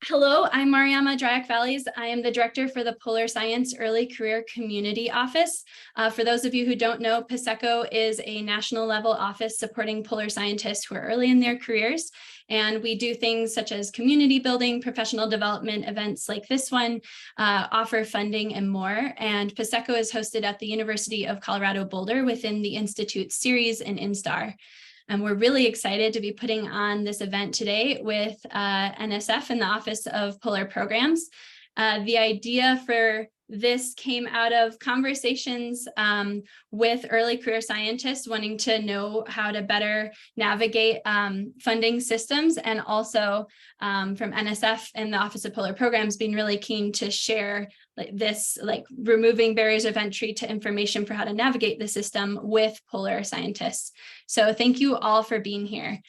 Hello, I'm Mariama Dryak-Valles. I am the director for the Polar Science Early Career Community Office. For those of you who don't know, PSECCO is a national level office supporting polar scientists who are early in their careers. And we do things such as community building, professional development events like this one, offer funding and more. And PSECCO is hosted at the University of Colorado Boulder within the Institute Series and InStar. And we're really excited to be putting on this event today with NSF and the Office of Polar Programs. The idea for this came out of conversations with early career scientists wanting to know how to better navigate funding systems, and also from NSF and the Office of Polar Programs being really keen to share removing barriers of entry to information for how to navigate the system with polar scientists. So thank you all for being here.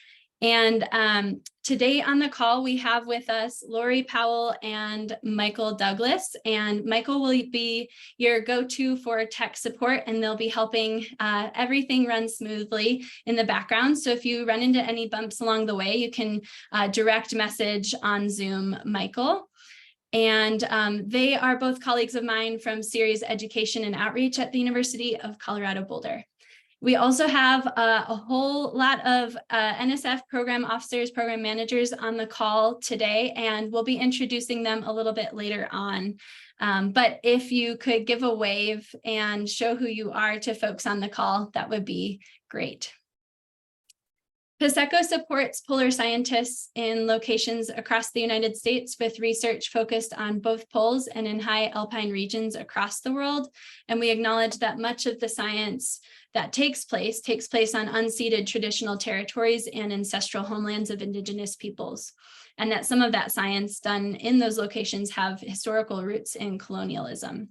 And today on the call, we have with us Lori Powell and Michael Douglas. And Michael will be your go-to for tech support, and they'll be helping everything run smoothly in the background. So if you run into any bumps along the way, you can direct message on Zoom Michael. And they are both colleagues of mine from Series Education and Outreach at the University of Colorado Boulder. We also have a whole lot of NSF program officers, program managers on the call today, and we'll be introducing them a little bit later on. But if you could give a wave and show who you are to folks on the call, that would be great. PSECCO supports polar scientists in locations across the United States with research focused on both poles and in high alpine regions across the world. And we acknowledge that much of the science that takes place on unceded traditional territories and ancestral homelands of Indigenous peoples, and that some of that science done in those locations have historical roots in colonialism.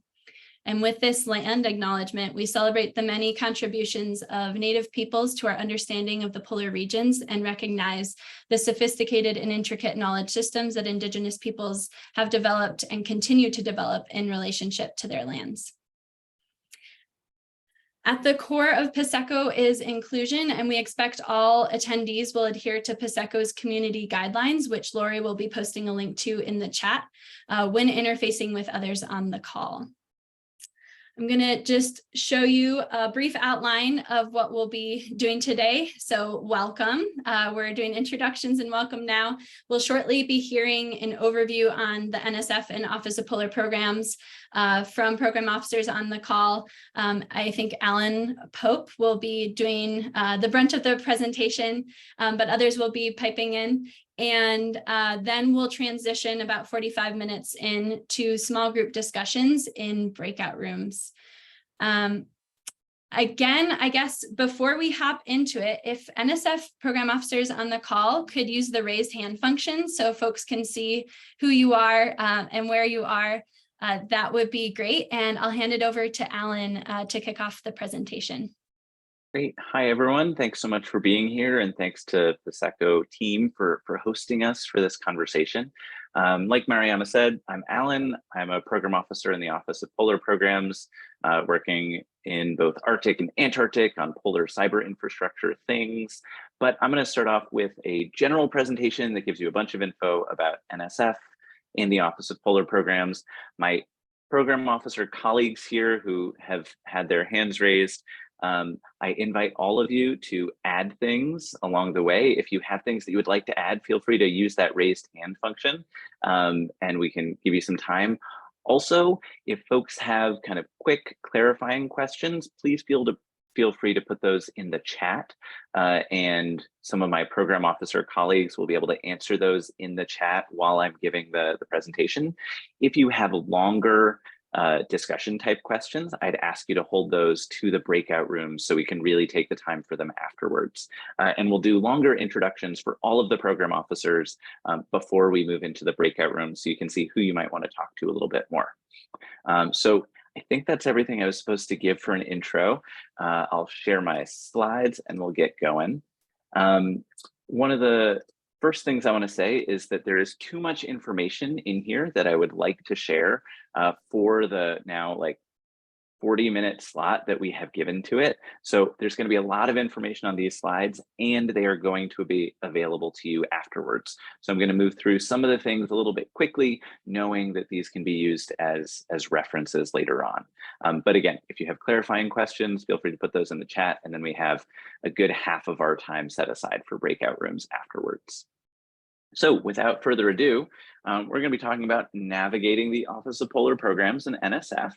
And with this land acknowledgement, we celebrate the many contributions of Native peoples to our understanding of the polar regions and recognize the sophisticated and intricate knowledge systems that Indigenous peoples have developed and continue to develop in relationship to their lands. At the core of PSECCO is inclusion, and we expect all attendees will adhere to PSECCO's community guidelines, which Lori will be posting a link to in the chat when interfacing with others on the call. I'm going to just show you a brief outline of what we'll be doing today. So welcome. We're doing introductions and welcome now. We'll shortly be hearing an overview on the NSF and Office of Polar Programs from program officers on the call. I think Alan Pope will be doing the brunt of the presentation, but others will be piping in. And then we'll transition about 45 minutes into small group discussions in breakout rooms. Again, I guess before we hop into it, if NSF program officers on the call could use the raised hand function so folks can see who you are and where you are, that would be great. And I'll hand it over to Alan to kick off the presentation. Great. Hi, everyone. Thanks so much for being here, and thanks to the PSECCO team for hosting us for this conversation. Like Mariama said, I'm Alan. I'm a program officer in the Office of Polar Programs, working in both Arctic and Antarctic on polar cyber infrastructure things. But I'm going to start off with a general presentation that gives you a bunch of info about NSF and the Office of Polar Programs. My program officer colleagues here who have had their hands raised, I invite all of you to add things along the way. If you have things that you would like to add, feel free to use that raised hand function, and we can give you some time. Also, if folks have kind of quick clarifying questions, please feel free to put those in the chat, and some of my program officer colleagues will be able to answer those in the chat while I'm giving the presentation. If you have longer discussion type questions, I'd ask you to hold those to the breakout rooms so we can really take the time for them afterwards. And we'll do longer introductions for all of the program officers before we move into the breakout rooms, so you can see who you might want to talk to a little bit more. So I think that's everything I was supposed to give for an intro. I'll share my slides and we'll get going. One of the first things I want to say is that there is too much information in here that I would like to share for the now 40-minute slot that we have given to it. So there's going to be a lot of information on these slides, and they are going to be available to you afterwards. So I'm going to move through some of the things a little bit quickly, knowing that these can be used as references later on. But again, if you have clarifying questions, feel free to put those in the chat, and then we have a good half of our time set aside for breakout rooms afterwards. So without further ado, we're going to be talking about navigating the Office of Polar Programs in NSF,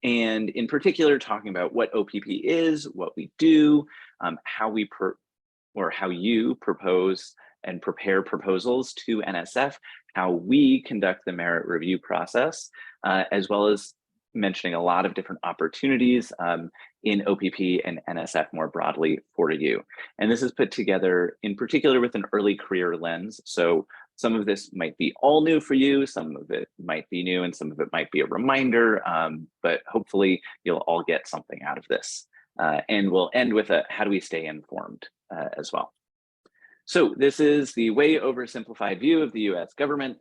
and in particular talking about what OPP is, what we do, how you propose and prepare proposals to NSF, how we conduct the merit review process, as well as mentioning a lot of different opportunities in OPP and NSF more broadly for you. And this is put together in particular with an early career lens. So some of this might be all new for you, some of it might be new, and some of it might be a reminder, but hopefully you'll all get something out of this. And we'll end with a how do we stay informed as well. So this is the way oversimplified view of the US government.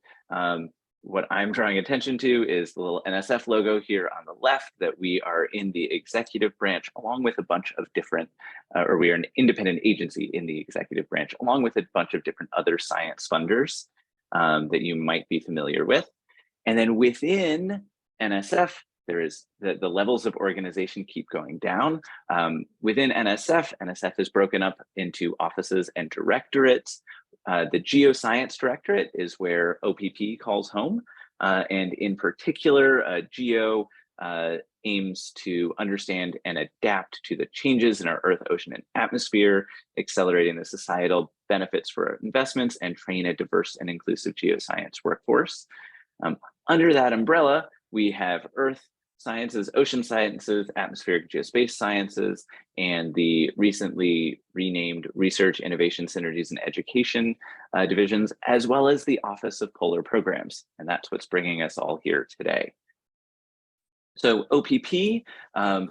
What I'm drawing attention to is the little NSF logo here on the left, that we are in the executive branch along with a bunch of different, or we are an independent agency in the executive branch, along with a bunch of different other science funders that you might be familiar with. And then within NSF, there is the levels of organization keep going down. Within NSF, NSF is broken up into offices and directorates. The Geoscience Directorate is where OPP calls home, and in particular, Geo aims to understand and adapt to the changes in our Earth, ocean, and atmosphere, accelerating the societal benefits for our investments, and train a diverse and inclusive geoscience workforce. Under that umbrella, we have Earth Sciences, Ocean Sciences, Atmospheric Geospace Sciences, and the recently renamed Research, Innovation, Synergies, and Education divisions, as well as the Office of Polar Programs. And that's what's bringing us all here today. So OPP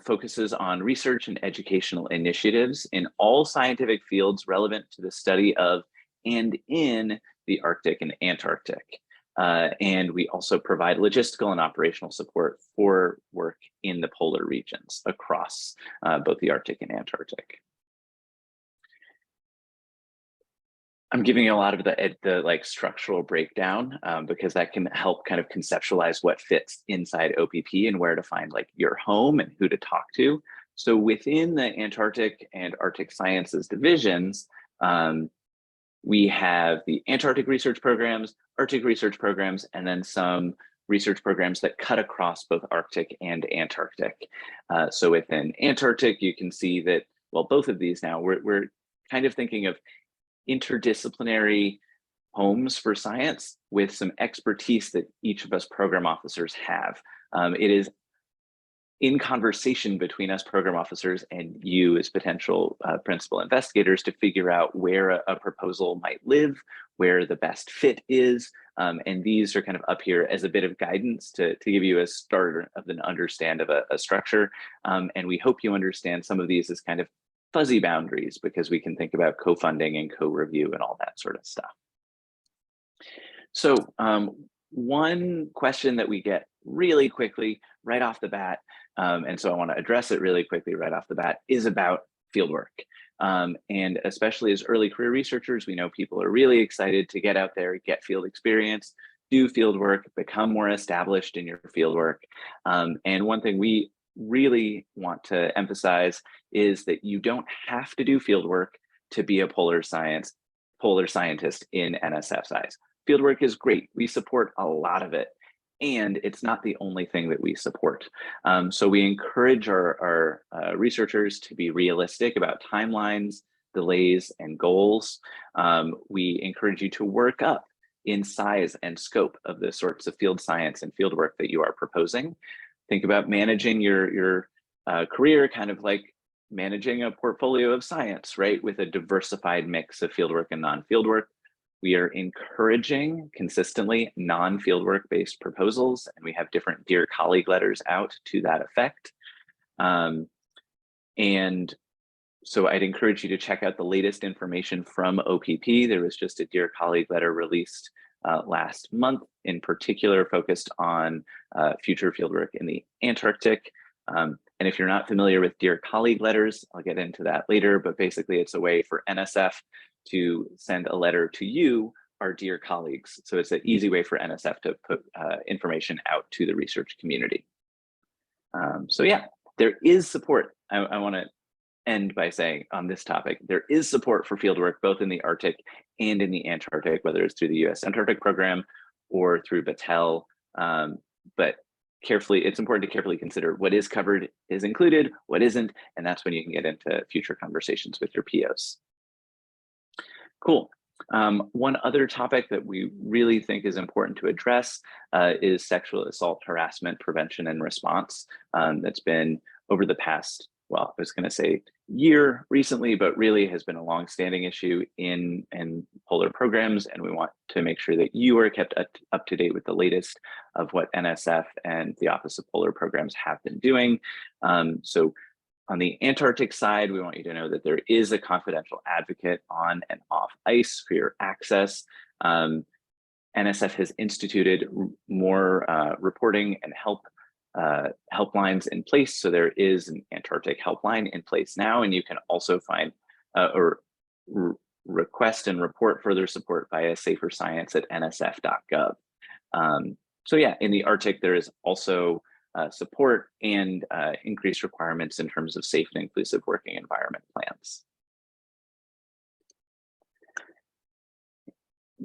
focuses on research and educational initiatives in all scientific fields relevant to the study of and in the Arctic and Antarctic. And we also provide logistical and operational support for work in the polar regions across both the Arctic and Antarctic. I'm giving you a lot of the like structural breakdown because that can help kind of conceptualize what fits inside OPP and where to find like your home and who to talk to. So within the Antarctic and Arctic Sciences divisions, we have the Antarctic research programs, Arctic research programs, and then some research programs that cut across both Arctic and Antarctic. So within Antarctic, you can see that, well, both of these now, we're kind of thinking of interdisciplinary homes for science with some expertise that each of us program officers have. It is in conversation between us program officers and you as potential principal investigators to figure out where a proposal might live, where the best fit is. And these are kind of up here as a bit of guidance to give you a start of an understand of a structure. And we hope you understand some of these as kind of fuzzy boundaries because we can think about co-funding and co-review and all that sort of stuff. So one question that we get really quickly right off the bat, and so I want to address it really quickly right off the bat, is about fieldwork. And especially as early career researchers, we know people are really excited to get out there, get field experience, do fieldwork, become more established in your fieldwork. And one thing we really want to emphasize is that you don't have to do fieldwork to be a polar scientist in NSF size. Fieldwork is great. We support a lot of it. And it's not the only thing that we support. So we encourage our researchers to be realistic about timelines, delays, and goals. We encourage you to work up in size and scope of the sorts of field science and fieldwork that you are proposing. Think about managing your career kind of like managing a portfolio of science, right? With a diversified mix of fieldwork and non-fieldwork. We are encouraging consistently non-fieldwork based proposals, and we have different Dear Colleague letters out to that effect. And so I'd encourage you to check out the latest information from OPP. There was just a Dear Colleague letter released last month, in particular focused on future fieldwork in the Antarctic. And if you're not familiar with Dear Colleague letters, I'll get into that later, but basically it's a way for NSF to send a letter to you, our dear colleagues. So it's an easy way for NSF to put information out to the research community. So yeah, there is support. I want to end by saying on this topic, there is support for fieldwork, both in the Arctic and in the Antarctic, whether it's through the US Antarctic Program or through Battelle. But carefully, it's important to carefully consider what is covered is included, what isn't, and that's when you can get into future conversations with your POs. Cool. One other topic that we really think is important to address is sexual assault harassment prevention and response. That's been over the past, well, I was going to say year recently, but really has been a long-standing issue in polar programs, and we want to make sure that you are kept up to date with the latest of what NSF and the Office of Polar Programs have been doing. So on the Antarctic side, we want you to know that there is a confidential advocate on and off ice for your access. NSF has instituted more reporting and helplines in place. So there is an Antarctic helpline in place now, and you can also find or request and report further support via Safer Science at nsf.gov. So yeah, in the Arctic, there is also support and increased requirements in terms of safe and inclusive working environment plans.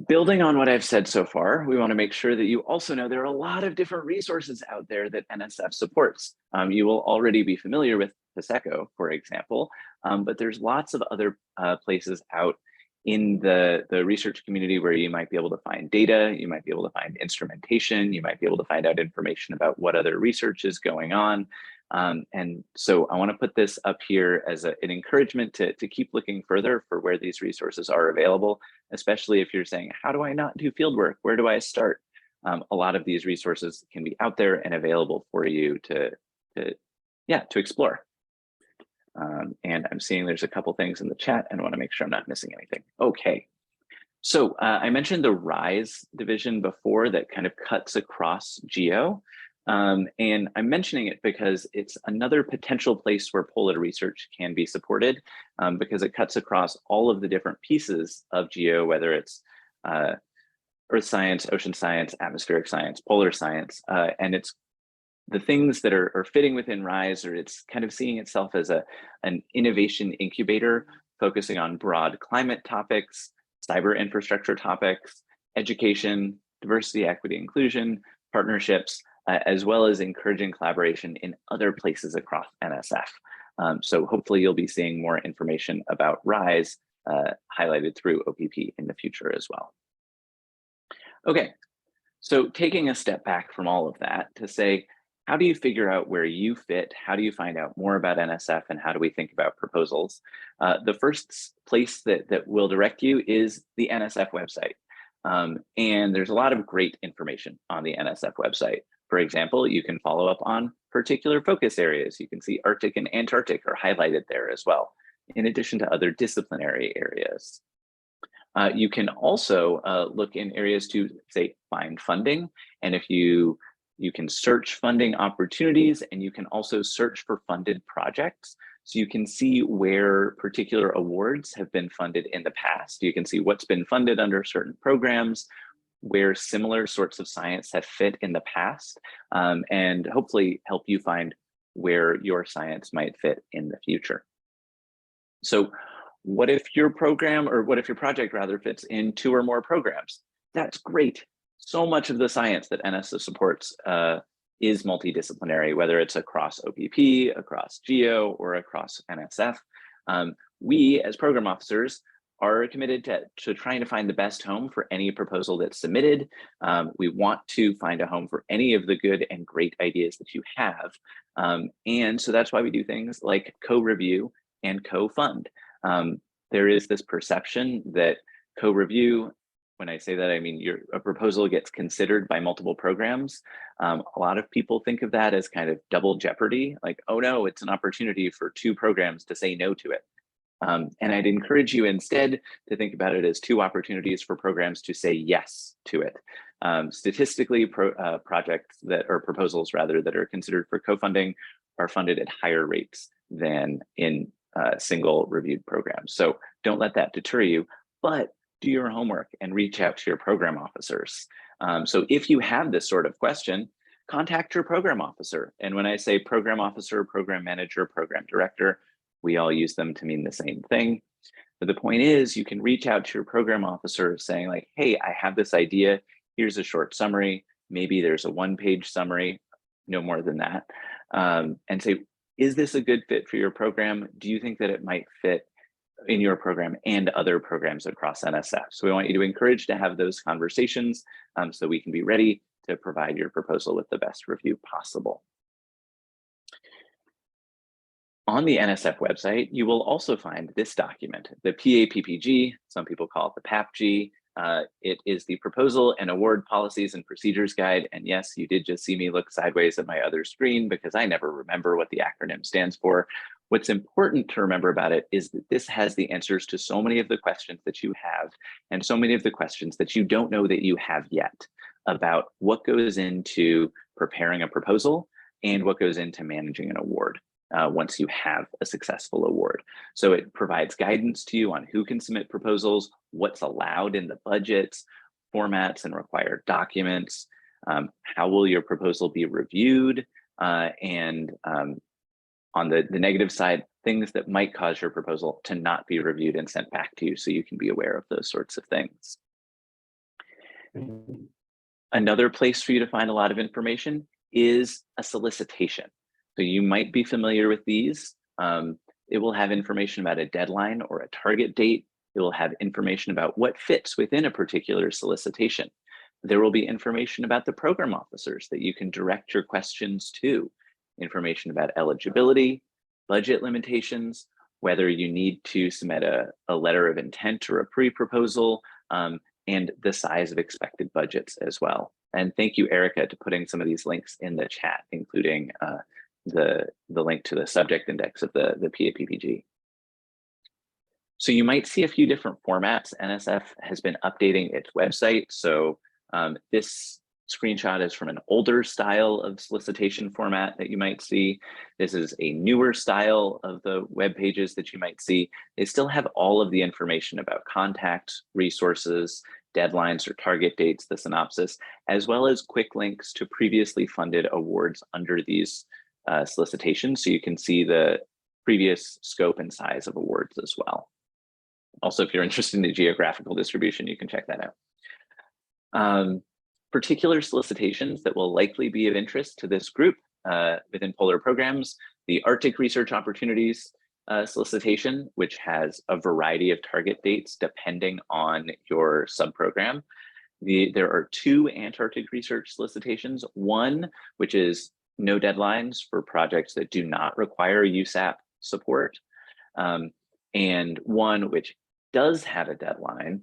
Building on what I've said so far, we want to make sure that you also know there are a lot of different resources out there that NSF supports. You will already be familiar with PSECCO, for example, but there's lots of other places out in the research community where you might be able to find data, you might be able to find instrumentation, you might be able to find out information about what other research is going on. And so I want to put this up here as an encouragement to keep looking further for where these resources are available, especially if you're saying, how do I not do fieldwork? Where do I start? A lot of these resources can be out there and available for you to explore. And I'm seeing there's a couple things in the chat and I want to make sure I'm not missing anything. Okay. So I mentioned the RISE division before that kind of cuts across geo. And I'm mentioning it because it's another potential place where polar research can be supported because it cuts across all of the different pieces of geo, whether it's earth science, ocean science, atmospheric science, polar science, and it's the things that are fitting within RISE, or it's kind of seeing itself as an innovation incubator, focusing on broad climate topics, cyber infrastructure topics, education, diversity, equity, inclusion, partnerships, as well as encouraging collaboration in other places across NSF. So hopefully you'll be seeing more information about RISE highlighted through OPP in the future as well. Okay, so taking a step back from all of that to say, how do you figure out where you fit? How do you find out more about NSF and how do we think about proposals? The first place that will direct you is the NSF website. And there's a lot of great information on the NSF website. For example, you can follow up on particular focus areas. You can see Arctic and Antarctic are highlighted there as well, in addition to other disciplinary areas. You can also look in areas to, say, find funding. And if you can search funding opportunities, and you can also search for funded projects. So you can see where particular awards have been funded in the past. You can see what's been funded under certain programs, where similar sorts of science have fit in the past, and hopefully help you find where your science might fit in the future. So what if your program, or what if your project rather, fits in 2 or more programs? That's great. So much of the science that NSF supports is multidisciplinary, whether it's across OPP, across GEO, or across NSF. We, as program officers, are committed to trying to find the best home for any proposal that's submitted. We want to find a home for any of the good and great ideas that you have. And so that's why we do things like co-review and co-fund. There is this perception that co-review, when I say that, I mean a proposal gets considered by multiple programs. A lot of people think of that as kind of double jeopardy, like, oh no, it's an opportunity for 2 programs to say no to it. And I'd encourage you instead to think about it as 2 opportunities for programs to say yes to it. Statistically, projects that, or proposals rather, that are considered for co-funding are funded at higher rates than in single reviewed programs. So don't let that deter you, but do your homework and reach out to your program officers. So if you have this sort of question, contact your program officer. And when I say program officer, program manager, program director, we all use them to mean the same thing. But the point is, you can reach out to your program officer saying like, hey, I have this idea. Here's a short summary. Maybe there's a one-page summary, no more than that. And say, is this a good fit for your program? Do you think that it might fit in your program and other programs across NSF? So we want you to encourage to have those conversations so we can be ready to provide your proposal with the best review possible. On the NSF website, you will also find this document, the PAPPG, some people call it the PAPG. It is the Proposal and Award Policies and Procedures Guide. And yes, you did just see me look sideways at my other screen because I never remember what the acronym stands for. What's important to remember about it is that this has the answers to so many of the questions that you have and so many of the questions that you don't know that you have yet about what goes into preparing a proposal and what goes into managing an award once you have a successful award. So it provides guidance to you on who can submit proposals, what's allowed in the budgets, formats and required documents, how will your proposal be reviewed, and on the negative side, things that might cause your proposal to not be reviewed and sent back to you so you can be aware of those sorts of things. Another place for you to find a lot of information is a solicitation. So you might be familiar with these. It will have information about a deadline or a target date. It will have information about what fits within a particular solicitation. There will be information about the program officers that you can direct your questions to, information about eligibility, budget limitations, whether you need to submit a letter of intent or a pre-proposal, and the size of expected budgets as well. And thank you, Erica, to putting some of these links in the chat, including the link to the subject index of the PAPPG. So you might see a few different formats. NSF has been updating its website. So this screenshot is from an older style of solicitation format that you might see. This is a newer style of the web pages that you might see. They still have all of the information about contact, resources, deadlines or target dates, the synopsis, as well as quick links to previously funded awards under these solicitations. So you can see the previous scope and size of awards as well. Also, if you're interested in the geographical distribution, you can check that out. Particular solicitations that will likely be of interest to this group within polar programs, the Arctic Research Opportunities solicitation, which has a variety of target dates depending on your subprogram. There are two Antarctic research solicitations, one which is no deadlines for projects that do not require USAP support, and one which does have a deadline,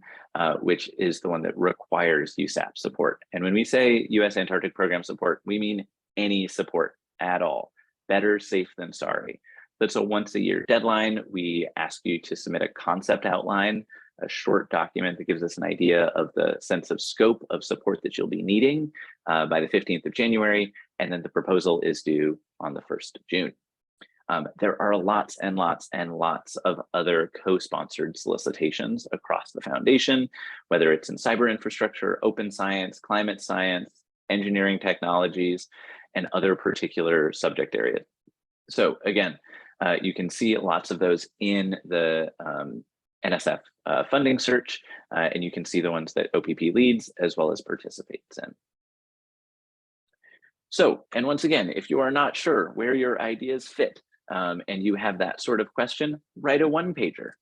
which is the one that requires USAP support. And when we say US Antarctic Program support, we mean any support at all. Better safe than sorry. That's a once a year deadline. We ask you to submit a concept outline, a short document that gives us an idea of the sense of scope of support that you'll be needing by the 15th of January. And then the proposal is due on the 1st of June. There are lots and lots and lots of other co-sponsored solicitations across the foundation, whether it's in cyber infrastructure, open science, climate science, engineering technologies, and other particular subject areas. So again, you can see lots of those in the NSF funding search, and you can see the ones that OPP leads as well as participates in. So, and once again, if you are not sure where your ideas fit, and you have that sort of question, write a one-pager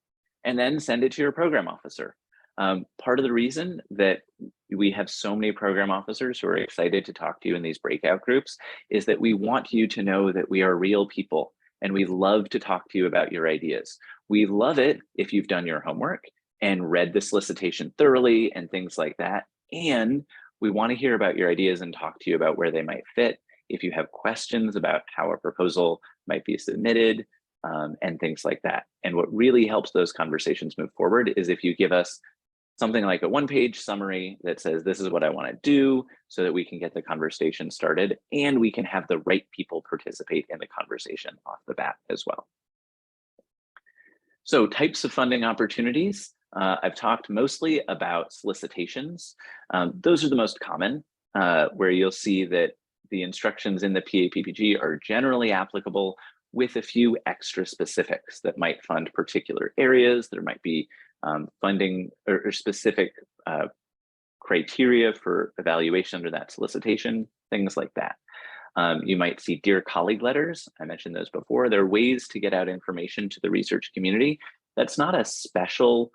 and then send it to your program officer. Part of the reason that we have so many program officers who are excited to talk to you in these breakout groups is that we want you to know that we are real people and we love to talk to you about your ideas. We love it if you've done your homework and read the solicitation thoroughly and things like that. And we want to hear about your ideas and talk to you about where they might fit. If you have questions about how a proposal might be submitted and things like that. And what really helps those conversations move forward is if you give us something like a one-page summary that says, this is what I want to do, so that we can get the conversation started and we can have the right people participate in the conversation off the bat as well. So types of funding opportunities. I've talked mostly about solicitations. Those are the most common, where you'll see that the instructions in the PAPPG are generally applicable with a few extra specifics that might fund particular areas. There might be funding or specific criteria for evaluation under that solicitation, things like that. You might see Dear Colleague letters. I mentioned those before. They're ways to get out information to the research community. That's not a special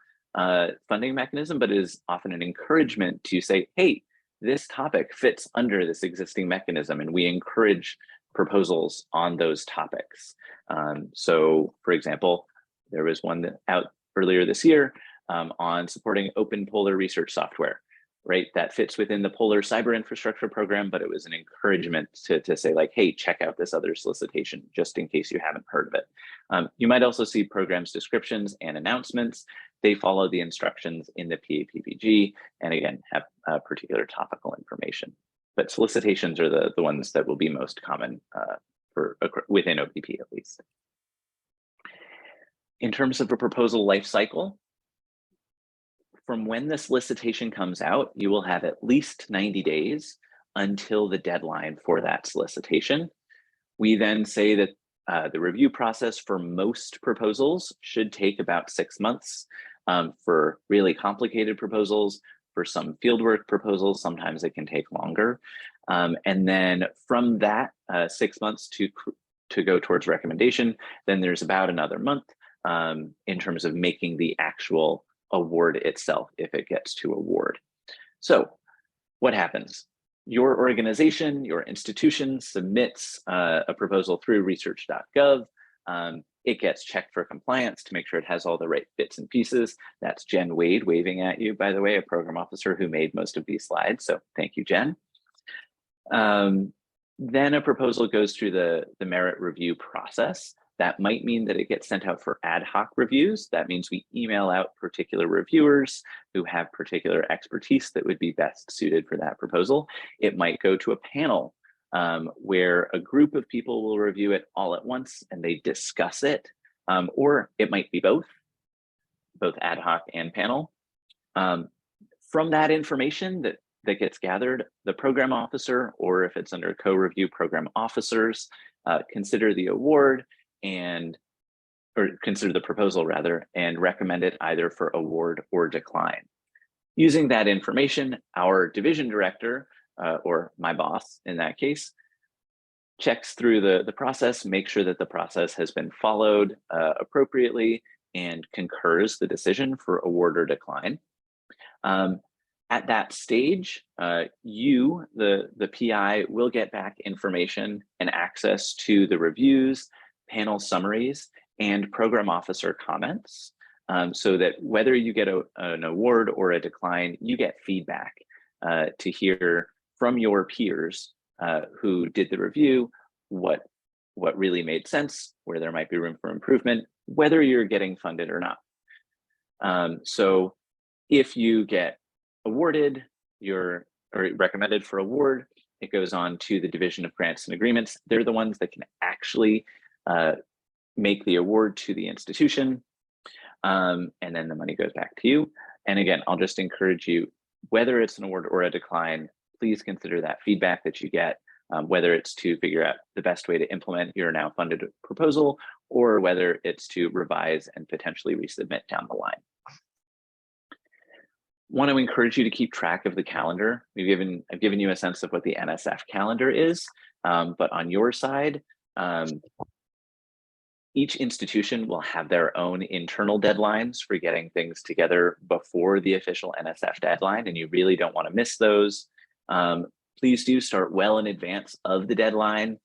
funding mechanism, but is often an encouragement to say, hey, this topic fits under this existing mechanism, and we encourage proposals on those topics. So, for example, there was one that out earlier this year on supporting open polar research software, right? That fits within the Polar Cyber Infrastructure Program, but it was an encouragement to say like, hey, check out this other solicitation, just in case you haven't heard of it. You might also see programs descriptions and announcements. They follow the instructions in the PAPPG, and again, have particular topical information. But solicitations are the ones that will be most common within OPP at least. In terms of a proposal life cycle, from when the solicitation comes out, you will have at least 90 days until the deadline for that solicitation. We then say that the review process for most proposals should take about 6 months. For really complicated proposals, for some fieldwork proposals, sometimes it can take longer. And then from that 6 months to go towards recommendation, then there's about another month in terms of making the actual award itself, if it gets to award. So what happens? Your organization, your institution submits a proposal through research.gov. It gets checked for compliance to make sure it has all the right bits and pieces. That's Jen Wade waving at you, by the way, a program officer who made most of these slides. So thank you, Jen. Then a proposal goes through the merit review process. That might mean that it gets sent out for ad hoc reviews. That means we email out particular reviewers who have particular expertise that would be best suited for that proposal. It might go to a panel where a group of people will review it all at once and they discuss it, or it might be both ad hoc and panel. From that information that gets gathered, the program officer, or if it's under co-review, program officers, consider the award or consider the proposal rather, and recommend it either for award or decline. Using that information, our division director, or my boss in that case, checks through the process, makes sure that the process has been followed appropriately, and concurs the decision for award or decline. At that stage, you, the PI, will get back information and access to the reviews, panel summaries, and program officer comments, so that whether you get an award or a decline, you get feedback to hear from your peers who did the review, what really made sense, where there might be room for improvement, whether you're getting funded or not. So if you get awarded, or recommended for award, it goes on to the Division of Grants and Agreements. They're the ones that can actually make the award to the institution, and then the money goes back to you. And again, I'll just encourage you, whether it's an award or a decline, please consider that feedback that you get, whether it's to figure out the best way to implement your now funded proposal, or whether it's to revise and potentially resubmit down the line. Want to encourage you to keep track of the calendar. I've given you a sense of what the NSF calendar is, but on your side, each institution will have their own internal deadlines for getting things together before the official NSF deadline, and you really don't want to miss those. Please do start well in advance of the deadline.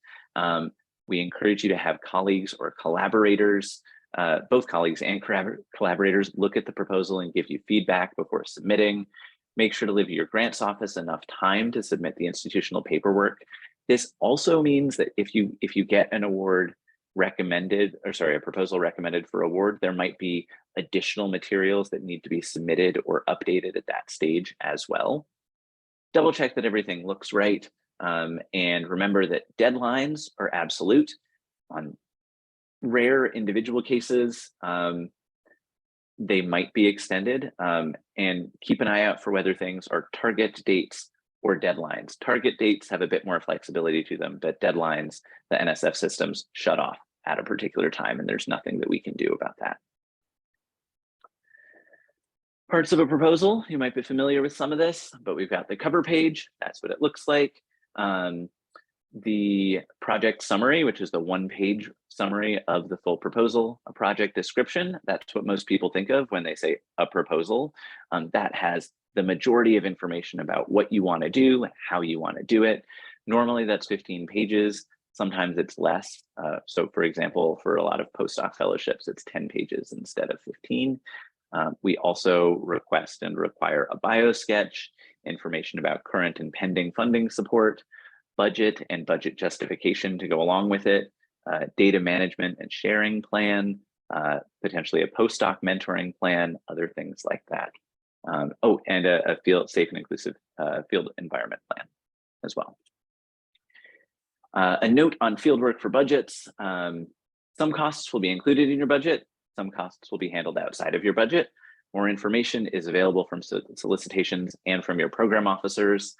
We encourage you to have colleagues or collaborators, both colleagues and collaborators, look at the proposal and give you feedback before submitting. Make sure to leave your grants office enough time to submit the institutional paperwork. This also means that if you get an award recommended, or sorry, a proposal recommended for award, there might be additional materials that need to be submitted or updated at that stage as well. Double check that everything looks right, and remember that deadlines are absolute. On rare individual cases, they might be extended, and keep an eye out for whether things are target dates or deadlines. Target dates have a bit more flexibility to them, but deadlines, the NSF systems shut off at a particular time, and there's nothing that we can do about that. Parts of a proposal, you might be familiar with some of this, but we've got the cover page, that's what it looks like. The project summary, which is the one-page summary of the full proposal. A project description, that's what most people think of when they say a proposal. That has the majority of information about what you want to do, how you want to do it. Normally that's 15 pages, sometimes it's less. So for example, for a lot of postdoc fellowships, it's 10 pages instead of 15. We also request and require a bio sketch, information about current and pending funding support, budget and budget justification to go along with it, data management and sharing plan, potentially a postdoc mentoring plan, other things like that. Oh, and a field safe and inclusive field environment plan as well. A note on fieldwork for budgets. Some costs will be included in your budget. Some costs will be handled outside of your budget. More information is available from solicitations and from your program officers.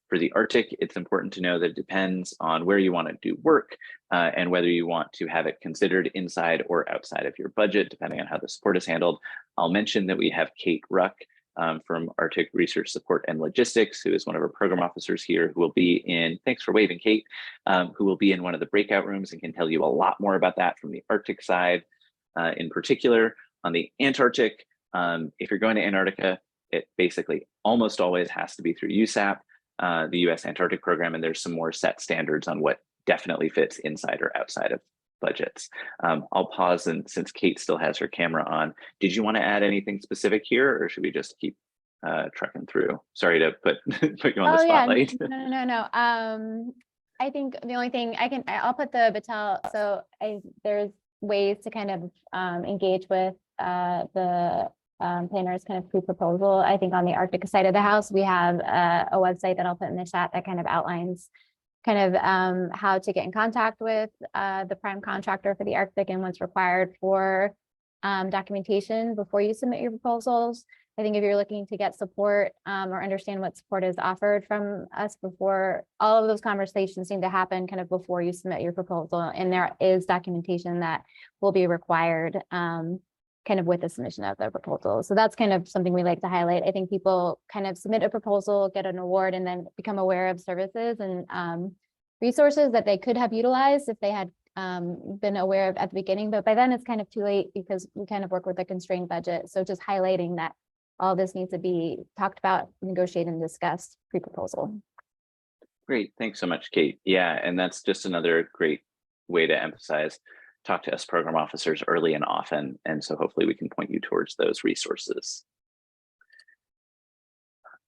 For the Arctic, it's important to know that it depends on where you want to do work and whether you want to have it considered inside or outside of your budget, depending on how the support is handled. I'll mention that we have Kate Ruck from Arctic Research Support and Logistics, who is one of our program officers here, who will be in, thanks for waving, Kate, who will be in one of the breakout rooms and can tell you a lot more about that from the Arctic side. In particular, on the Antarctic, if you're going to Antarctica, it basically almost always has to be through USAP, the US Antarctic Program, and there's some more set standards on what definitely fits inside or outside of budgets. I'll pause, and since Kate still has her camera on, did you want to add anything specific here, or should we just keep trucking through? Sorry to put you on the spotlight. Yeah, no. I think the only thing I'll put the Battelle. So there's ways to kind of engage with the planners kind of pre-proposal. I think on the Arctic side of the house, we have a website that I'll put in the chat that kind of outlines kind of how to get in contact with the prime contractor for the Arctic and what's required for documentation before you submit your proposals. I think if you're looking to get support or understand what support is offered from us, before all of those conversations seem to happen kind of before you submit your proposal, and there is documentation that will be required kind of with the submission of the proposal. So that's kind of something we like to highlight. I think people kind of submit a proposal, get an award, and then become aware of services and resources that they could have utilized if they had been aware of at the beginning, but by then it's kind of too late because we kind of work with a constrained budget. So just highlighting that all this needs to be talked about, negotiated, and discussed pre-proposal. Great, thanks so much, Kate. Yeah, and that's just another great way to emphasize, talk to us program officers early and often, and so hopefully we can point you towards those resources.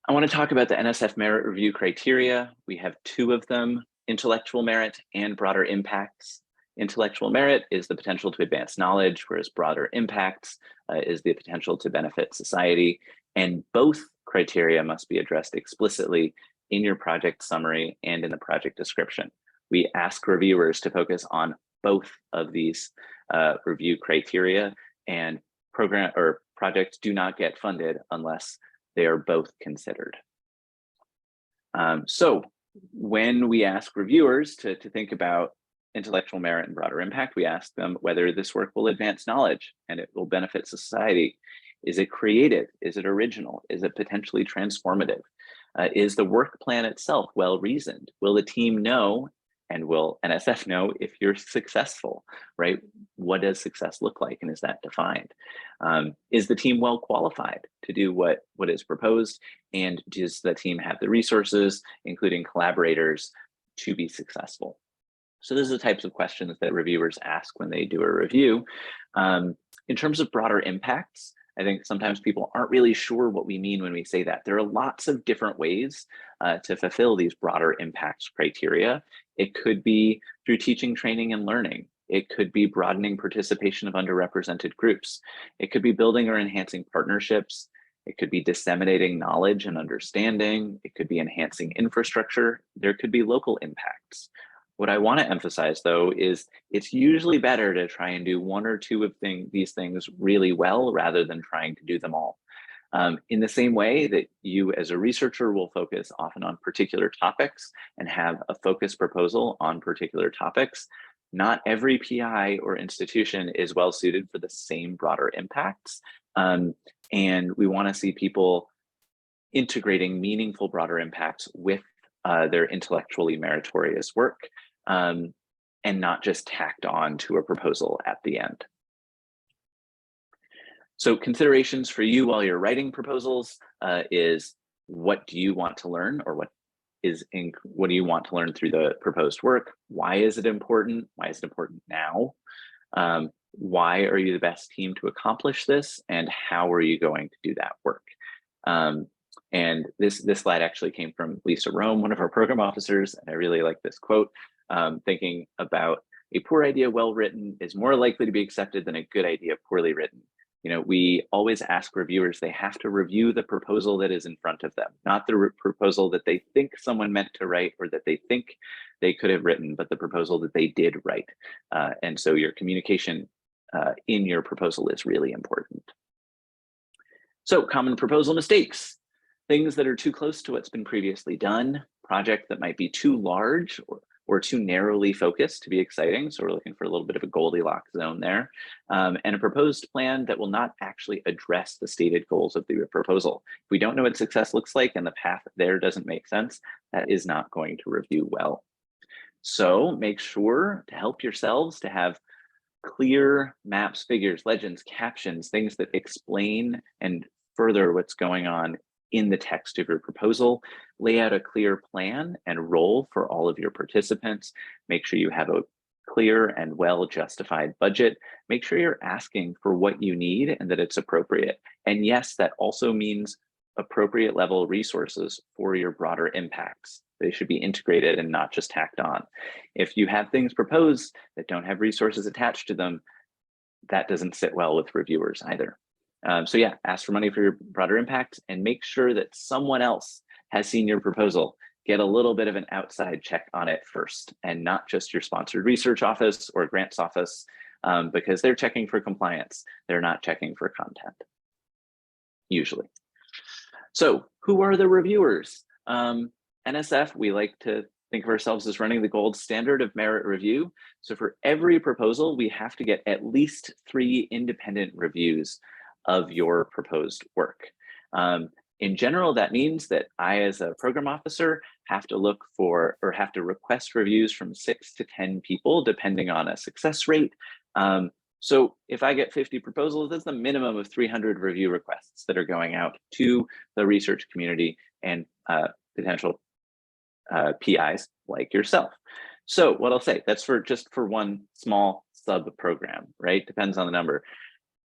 I want to talk about the NSF Merit Review criteria. We have two of them, intellectual merit and broader impacts. Intellectual merit is the potential to advance knowledge, whereas broader impacts is the potential to benefit society. And both criteria must be addressed explicitly in your project summary and in the project description. We ask reviewers to focus on both of these review criteria, and program or projects do not get funded unless they are both considered. So when we ask reviewers to think about intellectual merit and broader impact, we ask them whether this work will advance knowledge and it will benefit society. Is it creative? Is it original? Is it potentially transformative? Is the work plan itself well reasoned? Will the team know, and will NSF know, if you're successful, right? What does success look like, and is that defined? Is the team well qualified to do what is proposed? And does the team have the resources, including collaborators, to be successful? So those are the types of questions that reviewers ask when they do a review. In terms of broader impacts, I think sometimes people aren't really sure what we mean when we say that. There are lots of different ways to fulfill these broader impacts criteria. It could be through teaching, training, and learning. It could be broadening participation of underrepresented groups. It could be building or enhancing partnerships. It could be disseminating knowledge and understanding. It could be enhancing infrastructure. There could be local impacts. What I want to emphasize, though, is it's usually better to try and do one or two of these things really well rather than trying to do them all. In the same way that you as a researcher will focus often on particular topics and have a focused proposal on particular topics, not every PI or institution is well suited for the same broader impacts. And we want to see people integrating meaningful broader impacts with their intellectually meritorious work, and not just tacked on to a proposal at the end. So considerations for you while you're writing proposals is, what do you want to learn, or what do you want to learn through the proposed work? Why is it important? Why is it important now? Why are you the best team to accomplish this? And how are you going to do that work? And this slide actually came from Lisa Rome, one of our program officers, and I really like this quote, thinking about a poor idea well written is more likely to be accepted than a good idea poorly written. You know, we always ask reviewers, they have to review the proposal that is in front of them, not the proposal that they think someone meant to write or that they think they could have written, but the proposal that they did write. And so your communication in your proposal is really important. So common proposal mistakes, things that are too close to what's been previously done, project that might be too large or too narrowly focused to be exciting. So we're looking for a little bit of a Goldilocks zone there. And a proposed plan that will not actually address the stated goals of the proposal. If we don't know what success looks like and the path there doesn't make sense, that is not going to review well. So make sure to help yourselves to have clear maps, figures, legends, captions, things that explain and further what's going on in the text of your proposal. Lay out a clear plan and role for all of your participants. Make sure you have a clear and well justified budget. Make sure you're asking for what you need and that it's appropriate. And yes, that also means appropriate level resources for your broader impacts. They should be integrated and not just tacked on. If you have things proposed that don't have resources attached to them, that doesn't sit well with reviewers either. So yeah, ask for money for your broader impact and make sure that someone else has seen your proposal. Get a little bit of an outside check on it first, and not just your sponsored research office or grants office, because they're checking for compliance. They're not checking for content, usually. So who are the reviewers? NSF, we like to think of ourselves as running the gold standard of merit review. So for every proposal, we have to get at least 3 independent reviews of your proposed work. In general, that means that I, as a program officer, have to look for or have to request reviews from 6 to 10 people, depending on a success rate. So if I get 50 proposals, that's the minimum of 300 review requests that are going out to the research community and potential PIs like yourself. So what I'll say, that's just for one small sub program, right? Depends on the number.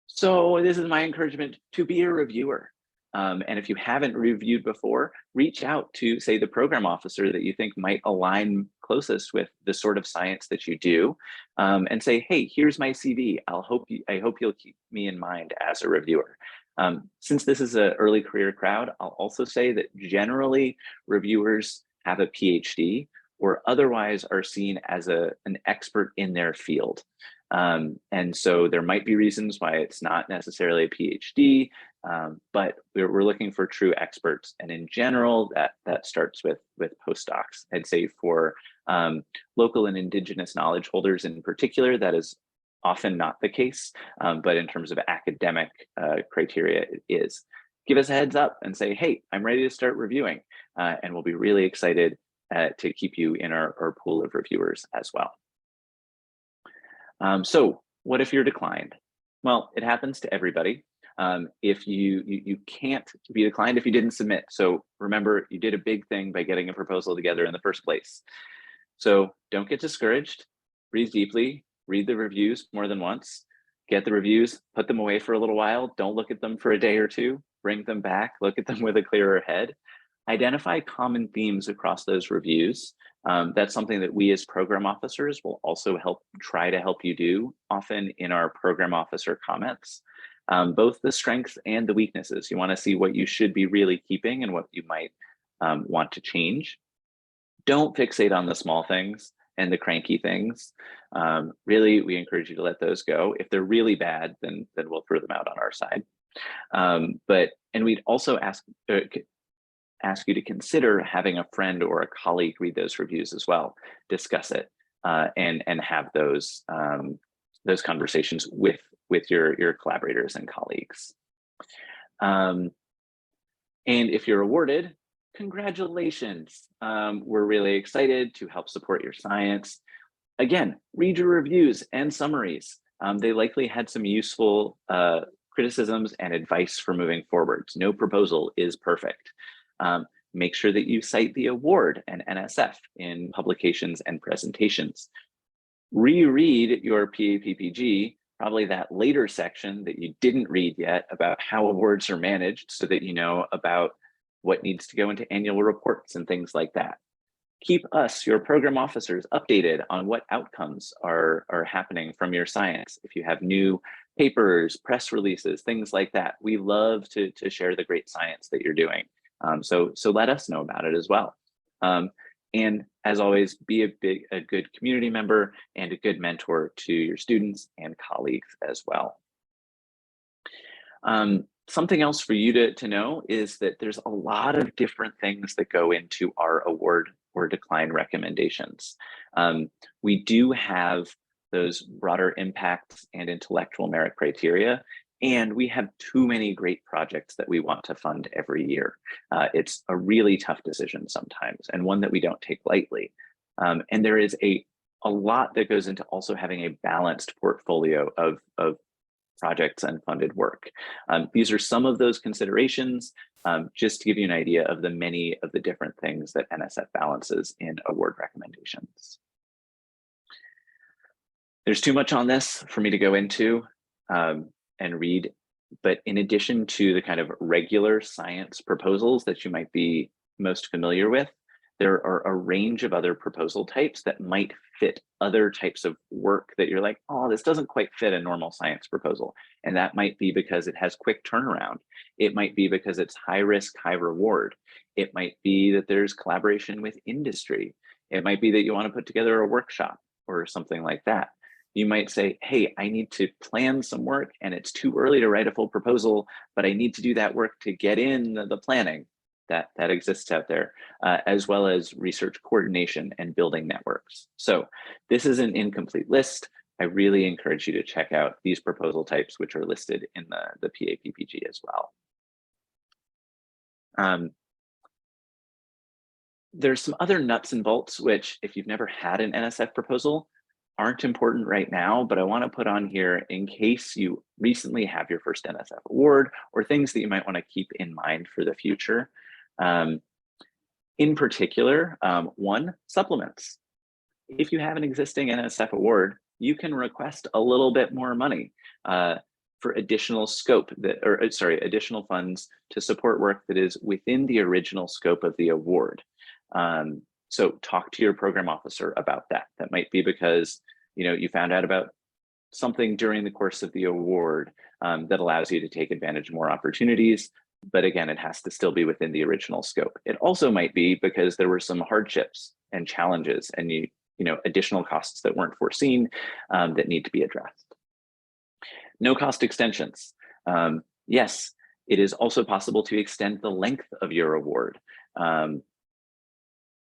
So this is my encouragement to be a reviewer. And if you haven't reviewed before, reach out to, say, the program officer that you think might align closest with the sort of science that you do, and say, hey, here's my CV. I hope you'll keep me in mind as a reviewer. Since this is an early career crowd, I'll also say that generally reviewers have a PhD or otherwise are seen as an expert in their field. And so there might be reasons why it's not necessarily a PhD, but we're looking for true experts. And in general, that starts with postdocs. I'd say for local and indigenous knowledge holders in particular, that is often not the case, but in terms of academic criteria, it is. Give us a heads up and say, hey, I'm ready to start reviewing, and we'll be really excited to keep you in our pool of reviewers as well. So what if you're declined? Well, it happens to everybody. If you can't be declined if you didn't submit. So remember, you did a big thing by getting a proposal together in the first place. So don't get discouraged, breathe deeply, read the reviews more than once, get the reviews, put them away for a little while. Don't look at them for a day or two, bring them back, look at them with a clearer head. Identify common themes across those reviews. That's something that we as program officers will also try to help you do, often in our program officer comments. Both the strengths and the weaknesses. You want to see what you should be really keeping and what you might want to change. Don't fixate on the small things and the cranky things. Really, we encourage you to let those go. If they're really bad, then we'll throw them out on our side. And we'd also ask you to consider having a friend or a colleague read those reviews as well, discuss it, and have those conversations with your collaborators and colleagues. And if you're awarded, congratulations. We're really excited to help support your science. Again, read your reviews and summaries. They likely had some useful criticisms and advice for moving forwards. No proposal is perfect. Make sure that you cite the award and NSF in publications and presentations. Reread your PAPPG, probably that later section that you didn't read yet about how awards are managed, so that you know about what needs to go into annual reports and things like that. Keep us, your program officers, updated on what outcomes are happening from your science. If you have new papers, press releases, things like that, we love to share the great science that you're doing. So let us know about it as well. And as always, be a good community member and a good mentor to your students and colleagues as well. Something else for you to know is that there's a lot of different things that go into our award or decline recommendations. We do have those broader impacts and intellectual merit criteria, and we have too many great projects that we want to fund every year. It's a really tough decision sometimes, and one that we don't take lightly. And there is a lot that goes into also having a balanced portfolio of projects and funded work. These are some of those considerations, just to give you an idea of the many of the different things that NSF balances in award recommendations. There's too much on this for me to go into and read, but in addition to the kind of regular science proposals that you might be most familiar with, there are a range of other proposal types that might fit other types of work that you're like, oh, this doesn't quite fit a normal science proposal. And that might be because it has quick turnaround. It might be because it's high risk, high reward. It might be that there's collaboration with industry. It might be that you want to put together a workshop or something like that. You might say, hey, I need to plan some work and it's too early to write a full proposal, but I need to do that work to get in the planning that exists out there, as well as research coordination and building networks. So this is an incomplete list. I really encourage you to check out these proposal types, which are listed in the PAPPG as well. There's some other nuts and bolts, which if you've never had an NSF proposal, aren't important right now, but I want to put on here in case you recently have your first NSF award or things that you might want to keep in mind for the future. In particular, one, supplements. If you have an existing NSF award, you can request a little bit more money for additional scope additional funds to support work that is within the original scope of the award. So talk to your program officer about that. That might be because you found out about something during the course of the award that allows you to take advantage of more opportunities. But again, it has to still be within the original scope. It also might be because there were some hardships and challenges and additional costs that weren't foreseen that need to be addressed. No cost extensions. Yes, it is also possible to extend the length of your award.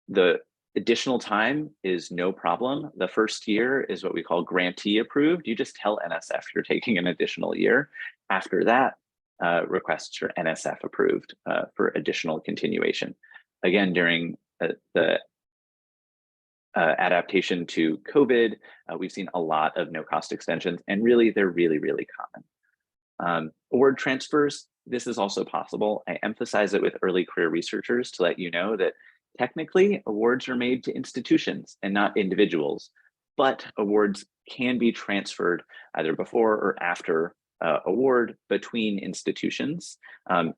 The additional time is no problem. The first year is what we call grantee approved. You just tell NSF you're taking an additional year. After that, requests are NSF approved for additional continuation. Again, during the adaptation to COVID, we've seen a lot of no cost extensions, and really, they're really, really common. Award transfers, this is also possible. I emphasize it with early career researchers to let you know that technically awards are made to institutions and not individuals, but awards can be transferred either before or after award between institutions.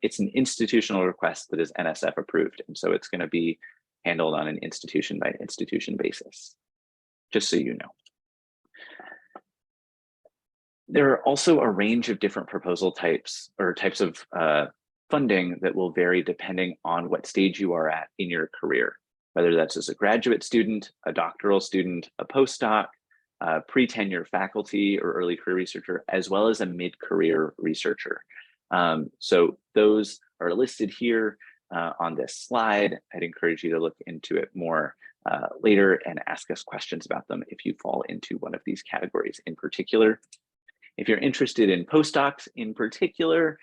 It's an institutional request that is NSF approved, and so it's going to be handled on an institution by institution basis, just so you know. There are also a range of different proposal types or types of funding that will vary depending on what stage you are at in your career, whether that's as a graduate student, a doctoral student, a postdoc, pre-tenure faculty or early career researcher, as well as a mid-career researcher. So those are listed here on this slide. I'd encourage you to look into it more later and ask us questions about them if you fall into one of these categories in particular. If you're interested in postdocs in particular,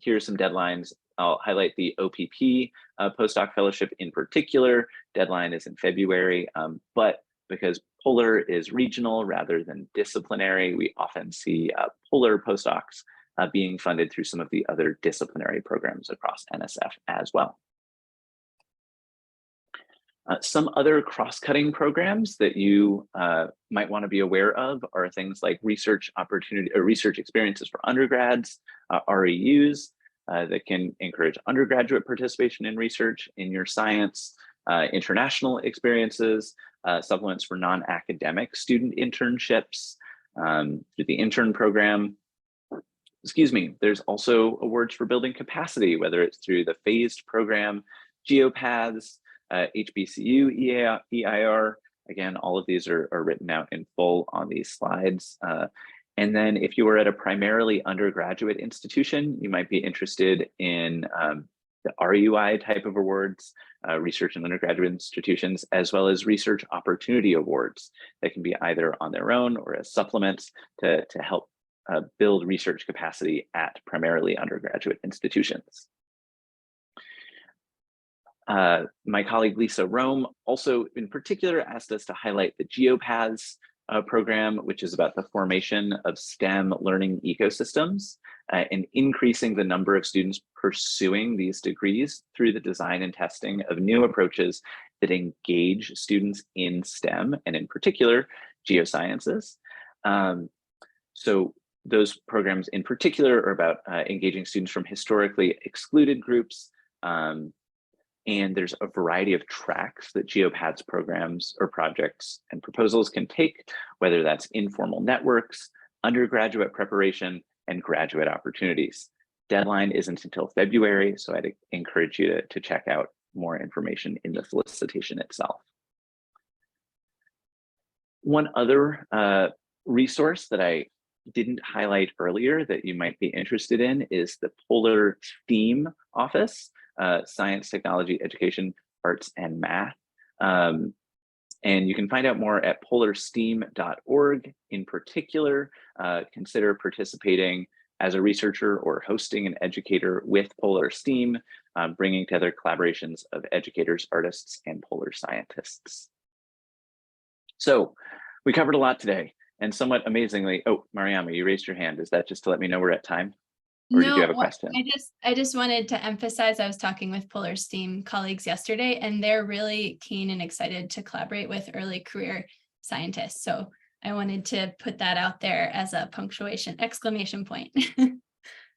here are some deadlines. I'll highlight the OPP postdoc fellowship in particular. Deadline is in February, but because Polar is regional rather than disciplinary, we often see Polar postdocs being funded through some of the other disciplinary programs across NSF as well. Some other cross-cutting programs that you might want to be aware of are things like research opportunity or research experiences for undergrads, REUs that can encourage undergraduate participation in research in your science, international experiences, supplements for non-academic student internships through the intern program. Excuse me, there's also awards for building capacity, whether it's through the phased program, GeoPaths, HBCU, EIR. Again, all of these are written out in full on these slides. And then if you are at a primarily undergraduate institution, you might be interested in the RUI type of awards, research and undergraduate institutions, as well as research opportunity awards that can be either on their own or as supplements to help build research capacity at primarily undergraduate institutions. My colleague Lisa Rome also in particular asked us to highlight the GeoPaths program, which is about the formation of STEM learning ecosystems and increasing the number of students pursuing these degrees through the design and testing of new approaches that engage students in STEM and in particular geosciences. So those programs in particular are about engaging students from historically excluded groups. And there's a variety of tracks that GeoPaths programs or projects and proposals can take, whether that's informal networks, undergraduate preparation, and graduate opportunities. Deadline isn't until February, so I'd encourage you to check out more information in the solicitation itself. One other resource that I didn't highlight earlier that you might be interested in is the Polar STEAM office. Science, technology, education, arts, and math. And you can find out more at polarsteam.org. In particular, consider participating as a researcher or hosting an educator with Polar STEAM, bringing together collaborations of educators, artists, and polar scientists. So we covered a lot today, and somewhat amazingly, oh, Mariama, you raised your hand. Is that just to let me know we're at time? Or did you have a question? I just wanted to emphasize, I was talking with Polar STEAM colleagues yesterday, and they're really keen and excited to collaborate with early career scientists. So I wanted to put that out there as a punctuation, exclamation point.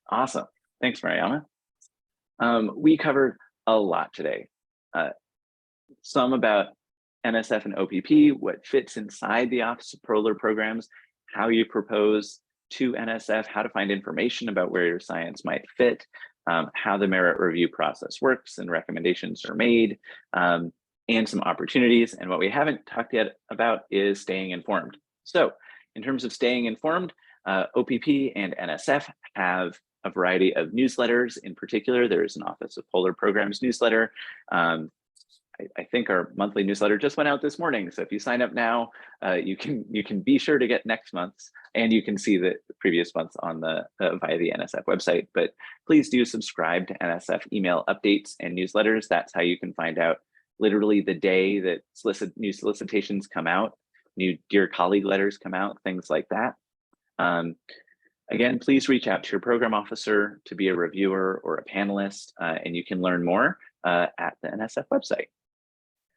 Awesome. Thanks, Mariama. We covered a lot today. Some about NSF and OPP, what fits inside the Office of Polar Programs, how you propose to NSF, how to find information about where your science might fit, how the merit review process works and recommendations are made, and some opportunities. And what we haven't talked yet about is staying informed. So in terms of staying informed, OPP and NSF have a variety of newsletters. In particular, there is an Office of Polar Programs newsletter. I think our monthly newsletter just went out this morning. So if you sign up now, you can be sure to get next month's, and you can see the previous months on the via the NSF website. But please do subscribe to NSF email updates and newsletters. That's how you can find out literally the day that new solicitations come out, new Dear Colleague letters come out, things like that. Again, please reach out to your program officer to be a reviewer or a panelist, and you can learn more at the NSF website.